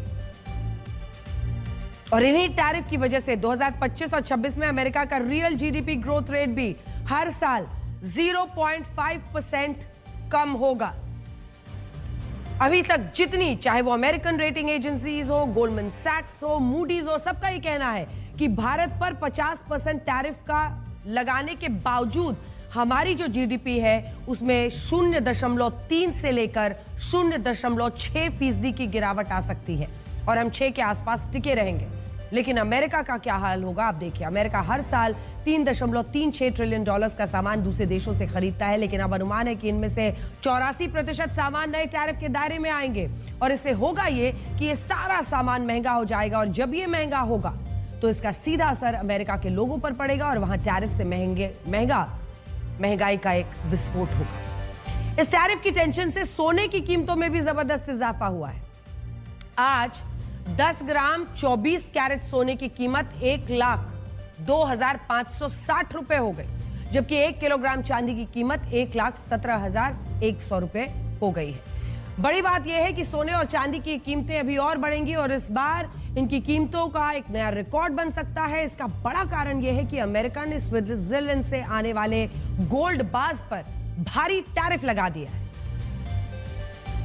और इन्हीं टैरिफ की वजह से 2025 और 26 में अमेरिका का रियल जीडीपी ग्रोथ रेट भी हर साल 0.5% कम होगा। अभी तक जितनी, चाहे वो अमेरिकन रेटिंग एजेंसीज हो, गोल्डमैन सैक्स हो, मूडीज हो, सबका ही कहना है कि भारत पर 50% टैरिफ का लगाने के बावजूद हमारी जो जीडीपी है उसमें 0.3 से लेकर 0.6% की गिरावट आ सकती है और हम 6 के आसपास टिके रहेंगे। लेकिन अमेरिका का क्या हाल होगा आप देखिए। अमेरिका हर साल $3.36 ट्रिलियन का सामान दूसरे देशों से खरीदता है, लेकिन अब अनुमान है कि इनमें से 84% सामान नए टैरिफ के दायरे में आएंगे और इससे होगा ये कि ये सारा सामान महंगा हो जाएगा और जब ये महंगा होगा तो इसका सीधा असर अमेरिका के लोगों पर पड़ेगा और वहां टैरिफ से महंगाई का एक विस्फोट होगा। इस टैरिफ की टेंशन से सोने की कीमतों में भी जबरदस्त इजाफा हुआ है। आज 10 ग्राम 24 कैरेट सोने की कीमत 1,02,560 रुपए हो गई, जबकि 1 किलोग्राम चांदी की कीमत 1,17,100 रुपए हो गई है। बड़ी बात यह है कि सोने और चांदी की कीमतें अभी और बढ़ेंगी और इस बार इनकी कीमतों का एक नया रिकॉर्ड बन सकता है। इसका बड़ा कारण यह है कि अमेरिका ने स्विट्जरलैंड से आने वाले गोल्ड बार्स पर भारी टैरिफ लगा दिया है।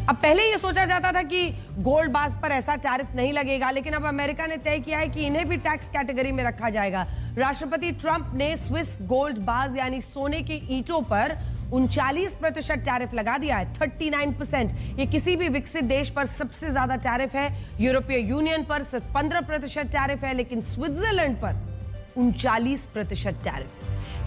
अब पहले यह सोचा जाता था कि गोल्ड बार्स पर ऐसा टैरिफ नहीं लगेगा, लेकिन अब अमेरिका ने तय किया है कि इन्हें भी टैक्स कैटेगरी में रखा जाएगा। राष्ट्रपति ट्रंप ने स्विस गोल्ड बार्स यानी सोने की ईंटों पर 39% टैरिफ लगा दिया है, 39%। ये किसी भी विकसित देश पर सबसे ज्यादा टैरिफ है। यूरोपीय यूनियन पर सिर्फ 15% टैरिफ है, लेकिन स्विट्जरलैंड पर 39% टैरिफ।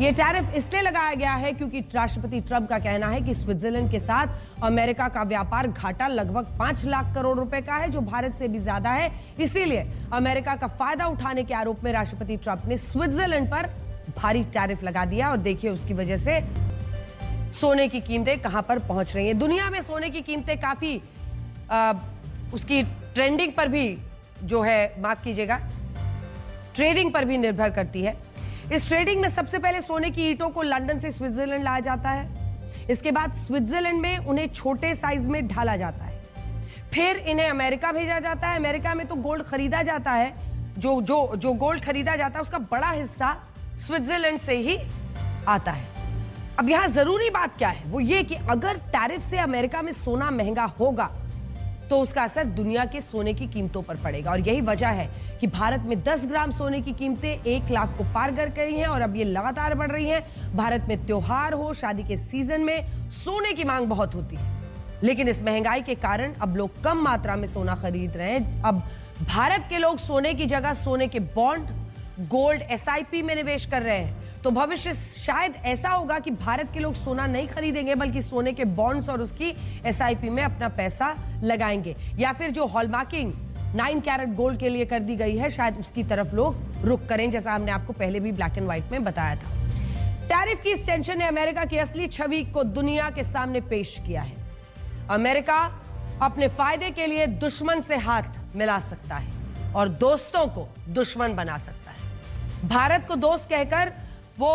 यह टैरिफ इसलिए लगाया गया है क्योंकि राष्ट्रपति ट्रंप का कहना है कि स्विट्जरलैंड के साथ अमेरिका का व्यापार घाटा लगभग 5 लाख करोड़ रुपए का है, जो भारत से भी ज्यादा है। इसीलिए अमेरिका का फायदा उठाने के आरोप में राष्ट्रपति ट्रंप ने स्विट्जरलैंड पर भारी टैरिफ लगा दिया और देखिए उसकी वजह से सोने की कीमतें कहां पर पहुंच रही हैं। दुनिया में सोने की कीमतें काफी उसकी ट्रेंडिंग पर भी जो है, माफ कीजिएगा, ट्रेडिंग पर भी निर्भर करती है। इस ट्रेडिंग में सबसे पहले सोने की ईंटों को लंदन से स्विट्जरलैंड लाया जाता है। इसके बाद स्विट्जरलैंड में उन्हें छोटे साइज में ढाला जाता है, फिर इन्हें अमेरिका भेजा जाता है। अमेरिका में तो गोल्ड खरीदा जाता है, जो गोल्ड खरीदा जाता है उसका बड़ा हिस्सा स्विट्जरलैंड से ही आता है। अब यहां जरूरी बात क्या है, वो ये कि अगर टैरिफ से अमेरिका में सोना महंगा होगा तो उसका असर दुनिया के सोने की कीमतों पर पड़ेगा और यही वजह है कि भारत में 10 ग्राम सोने की कीमतें 1 लाख को पार कर गई हैं और अब ये लगातार बढ़ रही हैं। भारत में त्योहार हो, शादी के सीजन में सोने की मांग बहुत होती है, लेकिन इस महंगाई के कारण अब लोग कम मात्रा में सोना खरीद रहे हैं। अब भारत के लोग सोने की जगह सोने के बॉन्ड, गोल्ड, SIP में निवेश कर रहे हैं। तो भविष्य शायद ऐसा होगा कि भारत के लोग सोना नहीं खरीदेंगे बल्कि सोने के बॉन्ड्स और उसकी SIP में अपना पैसा लगाएंगे, या फिर जो हॉलमार्किंग 9 कैरेट गोल्ड के लिए कर दी गई है शायद उसकी तरफ लोग रुख करें, जैसा हमने आपको पहले भी ब्लैक एंड व्हाइट में बताया था। टैरिफ की इस टेंशन ने अमेरिका की असली छवि को दुनिया के सामने पेश किया है। अमेरिका अपने फायदे के लिए दुश्मन से हाथ मिला सकता है और दोस्तों को दुश्मन बना सकता है। भारत को दोस्त कहकर वो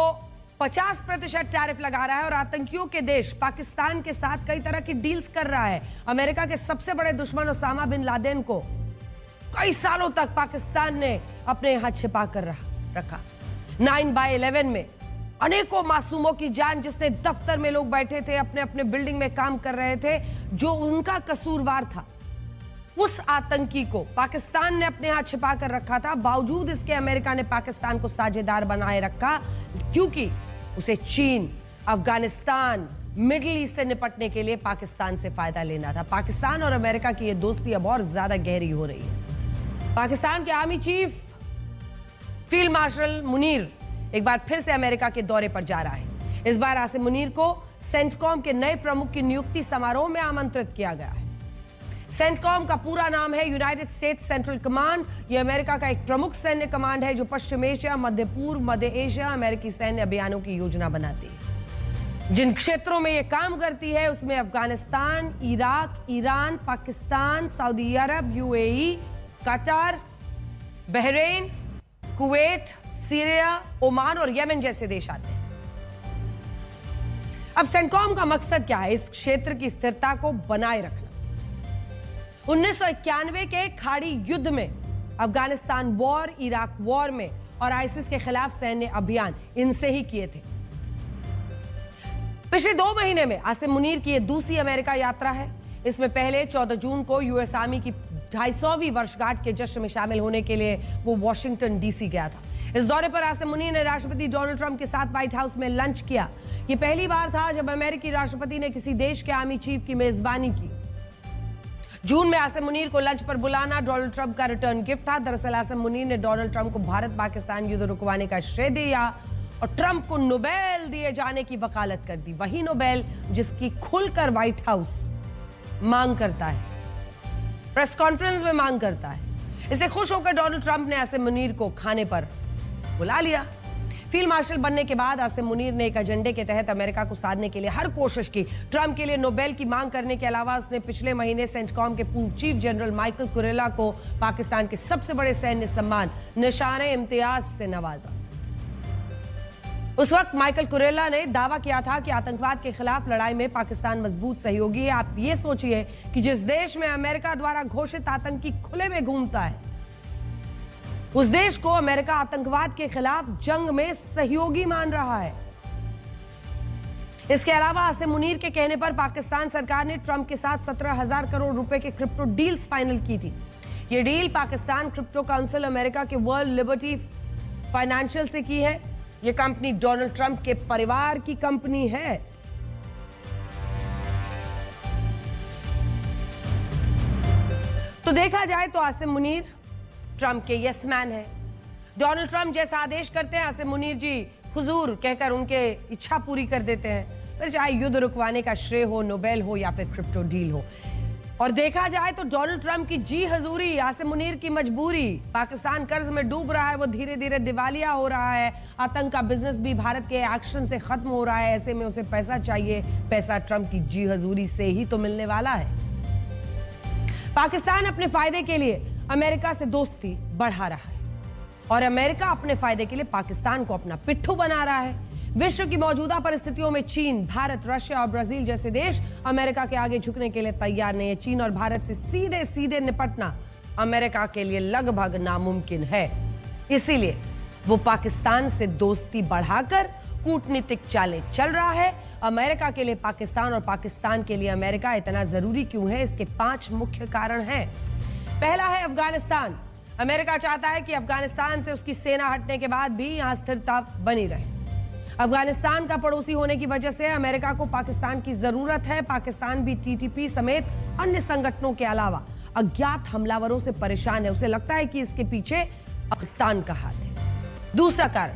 50% टैरिफ लगा रहा है और आतंकियों के देश पाकिस्तान के साथ कई तरह की डील्स कर रहा है। अमेरिका के सबसे बड़े दुश्मन ओसामा बिन लादेन को कई सालों तक पाकिस्तान ने अपने यहां छिपा कर रखा। 9/11 में अनेकों मासूमों की जान, जिसने दफ्तर में लोग बैठे थे, अपने अपने बिल्डिंग में काम कर रहे थे, जो उनका कसूरवार था, उस आतंकी को पाकिस्तान ने अपने यहां छिपा कर रखा था। बावजूद इसके अमेरिका ने पाकिस्तान को साझेदार बनाए रखा, क्योंकि उसे चीन, अफगानिस्तान, मिडिल ईस्ट से निपटने के लिए पाकिस्तान से फायदा लेना था। पाकिस्तान और अमेरिका की यह दोस्ती अब और ज्यादा गहरी हो रही है। पाकिस्तान के army chief field marshal Munir एक बार फिर से अमेरिका के दौरे पर जा रहा है। इस बार आसिम मुनीर को सेंटकॉम के नए प्रमुख की नियुक्ति समारोह में आमंत्रित किया गया है। सेंटकॉम का पूरा नाम है यूनाइटेड स्टेट्स सेंट्रल कमांड। यह अमेरिका का एक प्रमुख सैन्य कमांड है जो पश्चिम एशिया, मध्य पूर्व, मध्य एशिया, अमेरिकी सैन्य अभियानों की योजना बनाती है। जिन क्षेत्रों में यह काम करती है उसमें Afghanistan, Iraq, Iran, Pakistan, Saudi Arab, UAE, Qatar, Bahrain, Kuwait, Syria, Oman और यमन जैसे देश आते हैं। अब सेंटकॉम का मकसद क्या है? इस क्षेत्र की स्थिरता को बनाए रखना। 1991 के खाड़ी युद्ध में, अफगानिस्तान वॉर, इराक वॉर में और आईसिस के खिलाफ सैन्य अभियान इनसे ही किए थे। पिछले 2 महीने में आसिम मुनीर की यह दूसरी अमेरिका यात्रा है। इसमें पहले 14 जून को यूएस आर्मी की 250वीं वर्षगांठ के जश्न में शामिल होने के लिए वो वॉशिंगटन डीसी गया था। इस दौरे पर आसिम मुनीर ने राष्ट्रपति डोनाल्ड ट्रंप के साथ व्हाइट हाउस में लंच किया। यह पहली बार था जब अमेरिकी राष्ट्रपति ने किसी देश के आर्मी चीफ की मेजबानी की। जून में आसिम मुनीर को लंच पर बुलाना डोनाल्ड ट्रंप का रिटर्न गिफ्ट था। दरअसल आसिम मुनीर ने डोनाल्ड ट्रंप को भारत पाकिस्तान युद्ध रुकवाने का श्रेय दिया और ट्रंप को नोबेल दिए जाने की वकालत कर दी। वही नोबेल जिसकी खुलकर व्हाइट हाउस मांग करता है, प्रेस कॉन्फ्रेंस में मांग करता है। इससे खुश होकर डोनाल्ड ट्रंप ने आसिम मुनीर को खाने पर बुला लिया। फील्ड मार्शल बनने के बाद आसिम मुनीर ने एक एजेंडे के तहत अमेरिका को साधने के लिए हर कोशिश की। ट्रंप के लिए नोबेल की मांग करने के अलावा उसने पिछले महीने सेंटकॉम के पूर्व चीफ जनरल माइकल कुरेला को पाकिस्तान के सबसे बड़े सैन्य सम्मान निशाने इम्तियाज से नवाजा। उस वक्त माइकल कुरेला ने दावा किया था कि आतंकवाद के खिलाफ लड़ाई में पाकिस्तान मजबूत सहयोगी है। आप ये सोचिए कि जिस देश में अमेरिका द्वारा घोषित आतंकी खुले में घूमता है, उस देश को अमेरिका आतंकवाद के खिलाफ जंग में सहयोगी मान रहा है। इसके अलावा आसिम मुनीर के कहने पर पाकिस्तान सरकार ने ट्रंप के साथ 17,000 करोड़ रुपए के क्रिप्टो डील्स फाइनल की थी। यह deal Pakistan crypto council America के वर्ल्ड लिबर्टी फाइनेंशियल से की है। यह कंपनी डोनाल्ड ट्रंप के परिवार की कंपनी है। तो देखा जाए तो आसिम मुनीर ट्रंप के यस मैन है। डोनाल्ड ट्रंप जैसा आदेश करते हैं, आसिम मुनीर जी हुजूर कहकर उनके इच्छा पूरी कर देते हैं। फिर चाहे युद्ध रुकवाने का श्रेय हो, नोबेल हो या फिर क्रिप्टो डील हो। और देखा जाए तो डोनाल्ड ट्रंप की जी हजूरी, आसिम मुनीर की मजबूरी। पाकिस्तान कर्ज में डूब रहा है, वो धीरे धीरे दिवालिया हो रहा है। आतंक का बिजनेस भी भारत के एक्शन से खत्म हो रहा है। ऐसे में उसे पैसा चाहिए। पैसा ट्रंप की जी हजूरी से ही तो मिलने वाला है। पाकिस्तान अपने फायदे के लिए अमेरिका से दोस्ती बढ़ा रहा है और अमेरिका अपने फायदे के लिए पाकिस्तान को अपना पिट्ठू बना रहा है। विश्व की मौजूदा परिस्थितियों में चीन, भारत, रशिया और ब्राजील जैसे देश अमेरिका के आगे झुकने के लिए तैयार नहीं है। चीन और भारत से सीधे सीधे निपटना अमेरिका के लिए लगभग नामुमकिन है। इसीलिए वो पाकिस्तान से दोस्ती बढ़ाकर कूटनीतिक चालें चल रहा है। अमेरिका के लिए पाकिस्तान और पाकिस्तान के लिए अमेरिका इतना जरूरी क्यों है? इसके 5 मुख्य कारण हैं। पहला है अफगानिस्तान। अमेरिका चाहता है कि अफगानिस्तान से उसकी सेना हटने के बाद भी यहां स्थिरता बनी रहे। अफगानिस्तान का पड़ोसी होने की वजह से अमेरिका को पाकिस्तान की जरूरत है। पाकिस्तान भी टीटीपी समेत अन्य संगठनों के अलावा अज्ञात हमलावरों से परेशान है। उसे लगता है कि इसके पीछे पाकिस्तान का हाथ है। दूसरा कारण,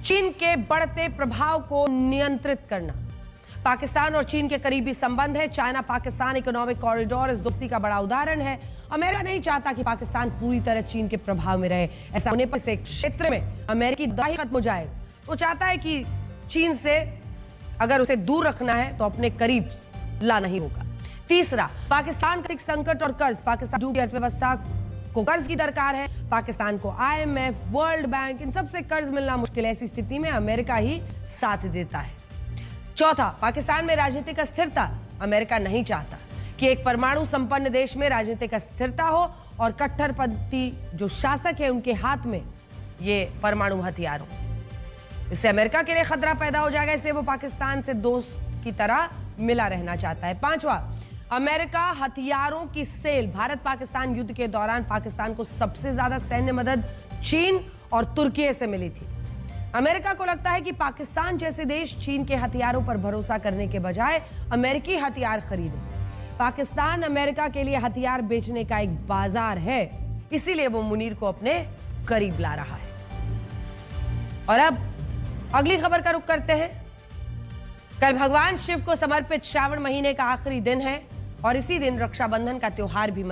चीन के बढ़ते प्रभाव को नियंत्रित करना। पाकिस्तान और चीन के करीबी संबंध है। चाइना पाकिस्तान इकोनॉमिक कॉरिडोर इस दोस्ती का बड़ा उदाहरण है। अमेरिका नहीं चाहता कि पाकिस्तान पूरी तरह चीन के प्रभाव में रहे। ऐसा होने पर इस क्षेत्र में अमेरिकी दाही खत्म हो जाएगा। वो चाहता है कि चीन से अगर उसे दूर रखना है तो अपने करीब लाना ही होगा। तीसरा, पाकिस्तान का संकट और कर्ज। पाकिस्तान डूबी अर्थव्यवस्था को कर्ज की दरकार है, पाकिस्तान को IMF, वर्ल्ड बैंक, इन सब से कर्ज मिलना मुश्किल है। ऐसी स्थिति में अमेरिका ही साथ देता है। चौथा, पाकिस्तान में राजनीतिक अस्थिरता। अमेरिका नहीं चाहता कि एक परमाणु संपन्न देश में राजनीतिक अस्थिरता हो और कट्टरपंथी जो शासक है उनके हाथ में ये परमाणु हथियार हो। इससे अमेरिका के लिए खतरा पैदा हो जाएगा, इसलिए वो पाकिस्तान से दोस्त की तरह मिला रहना चाहता है। पांचवा, अमेरिका हथियारों की सेल। भारत पाकिस्तान युद्ध के दौरान पाकिस्तान को सबसे ज्यादा सैन्य मदद चीन और तुर्की से मिली थी। अमेरिका को लगता है कि पाकिस्तान जैसे देश चीन के हथियारों पर भरोसा करने के बजाय अमेरिकी हथियार खरीदे। पाकिस्तान अमेरिका के लिए हथियार बेचने का एक बाजार है, इसीलिए वो मुनीर को अपने करीब ला रहा है। और अब अगली खबर का रुख करते हैं। कल भगवान शिव को समर्पित श्रावण महीने का आखिरी दिन है और इसी दिन रक्षाबंधन का त्योहार भी